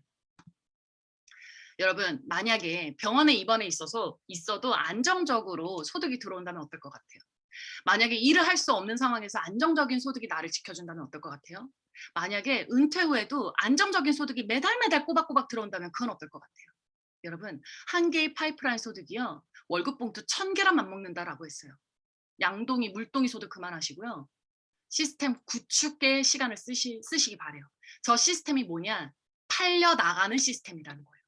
여러분 만약에 병원에 입원해 있어도 안정적으로 소득이 들어온다면 어떨 것 같아요? 만약에 일을 할 수 없는 상황에서 안정적인 소득이 나를 지켜준다면 어떨 것 같아요? 만약에 은퇴 후에도 안정적인 소득이 매달 꼬박꼬박 들어온다면 그건 어떨 것 같아요? 여러분 한 개의 파이프라인 소득이요. 월급 봉투 1000개란 맞먹는다라고 했어요. 양동이 물동이 소득 그만하시고요. 시스템 구축의 시간을 쓰시기 바래요. 저 시스템이 뭐냐? 팔려나가는 시스템이라는 거예요.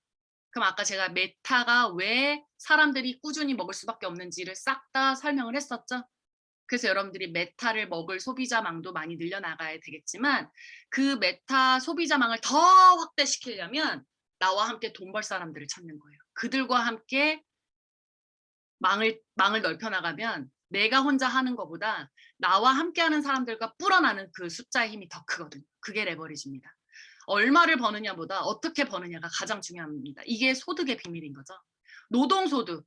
그럼 아까 제가 메타가 왜 사람들이 꾸준히 먹을 수밖에 없는지를 싹 다 설명을 했었죠. 그래서 여러분들이 메타를 먹을 소비자망도 많이 늘려나가야 되겠지만 그 메타 소비자망을 더 확대시키려면 나와 함께 돈 벌 사람들을 찾는 거예요. 그들과 함께 망을 넓혀나가면 내가 혼자 하는 것보다 나와 함께하는 사람들과 불어나는 그 숫자의 힘이 더 크거든요. 그게 레버리지입니다. 얼마를 버느냐보다 어떻게 버느냐가 가장 중요합니다. 이게 소득의 비밀인 거죠. 노동소득,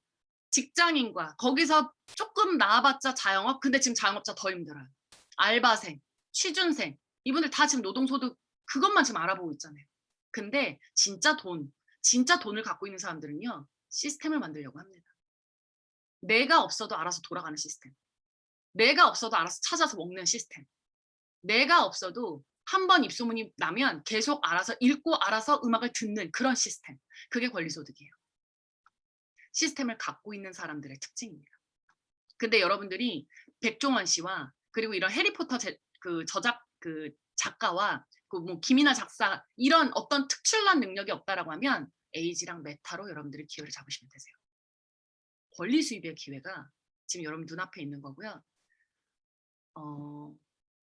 직장인과 거기서 조금 나아봤자 자영업, 근데 지금 자영업자 더 힘들어요. 알바생, 취준생, 이분들 다 지금 노동소득 그것만 지금 알아보고 있잖아요. 근데 진짜 돈을 갖고 있는 사람들은요, 시스템을 만들려고 합니다. 내가 없어도 알아서 돌아가는 시스템. 내가 없어도 알아서 찾아서 먹는 시스템. 내가 없어도 한 번 입소문이 나면 계속 알아서 읽고 알아서 음악을 듣는 그런 시스템. 그게 권리소득이에요. 시스템을 갖고 있는 사람들의 특징입니다. 근데 여러분들이 백종원 씨와 그리고 이런 해리포터 작가와 그 뭐 김이나 작사 이런 어떤 특출난 능력이 없다라고 하면 에이지랑 메타로 여러분들이 기회를 잡으시면 되세요. 권리 수입의 기회가 지금 여러분 눈앞에 있는 거고요.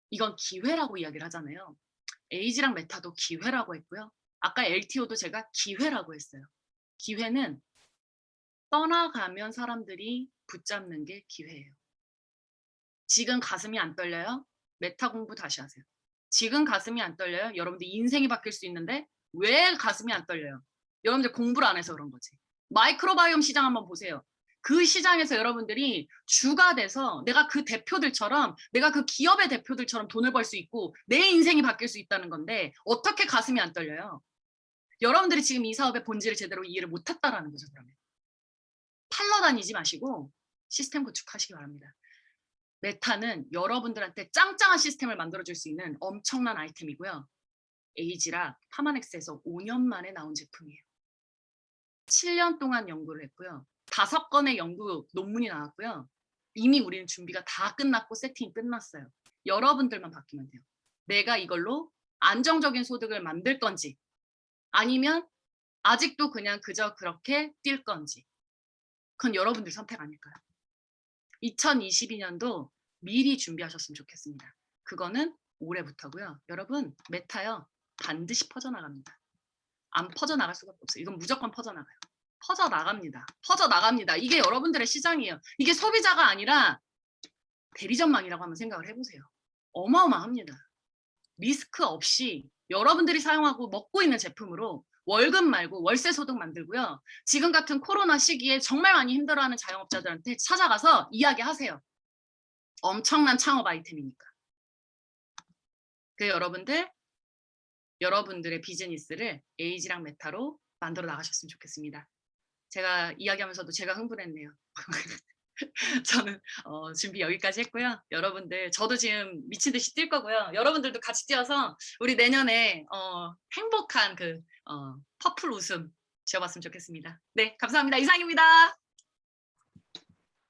이건 기회라고 이야기를 하잖아요. 에이지랑 메타도 기회라고 했고요. 아까 LTO도 제가 기회라고 했어요. 기회는 떠나가면 사람들이 붙잡는 게 기회예요. 지금 가슴이 안 떨려요? 메타 공부 다시 하세요. 지금 가슴이 안 떨려요? 여러분들 인생이 바뀔 수 있는데 왜 가슴이 안 떨려요? 여러분들 공부를 안 해서 그런 거지. 마이크로바이옴 시장 한번 보세요. 그 시장에서 여러분들이 주가 돼서 내가 그 대표들처럼 내가 그 기업의 대표들처럼 돈을 벌 수 있고 내 인생이 바뀔 수 있다는 건데 어떻게 가슴이 안 떨려요? 여러분들이 지금 이 사업의 본질을 제대로 이해를 못했다라는 거죠. 그러면 팔러 다니지 마시고 시스템 구축하시기 바랍니다. 메타는 여러분들한테 짱짱한 시스템을 만들어줄 수 있는 엄청난 아이템이고요. 에이지라 파마넥스에서 5년 만에 나온 제품이에요. 7년 동안 연구를 했고요. 5건의 연구 논문이 나왔고요. 이미 우리는 준비가 다 끝났고 세팅이 끝났어요. 여러분들만 바뀌면 돼요. 내가 이걸로 안정적인 소득을 만들 건지 아니면 아직도 그냥 그저 그렇게 뛸 건지 그건 여러분들 선택 아닐까요? 2022년도 미리 준비하셨으면 좋겠습니다. 그거는 올해부터고요. 여러분 메타요 반드시 퍼져나갑니다. 안 퍼져나갈 수가 없어요. 이건 무조건 퍼져나가요. 퍼져나갑니다. 이게 여러분들의 시장이에요. 이게 소비자가 아니라 대리점망이라고 한번 생각을 해보세요. 어마어마합니다. 리스크 없이 여러분들이 사용하고 먹고 있는 제품으로 월급 말고 월세 소득 만들고요. 지금 같은 코로나 시기에 정말 많이 힘들어하는 자영업자들한테 찾아가서 이야기하세요. 엄청난 창업 아이템이니까. 그 여러분들의 비즈니스를 에이지랑 메타로 만들어 나가셨으면 좋겠습니다. 제가 이야기하면서도 제가 흥분했네요. 저는 준비 여기까지 했고요. 여러분들 저도 지금 미친 듯이 뛸 거고요. 여러분들도 같이 뛰어서 우리 내년에 행복한 퍼플 웃음 지어봤으면 좋겠습니다. 네, 감사합니다. 이상입니다.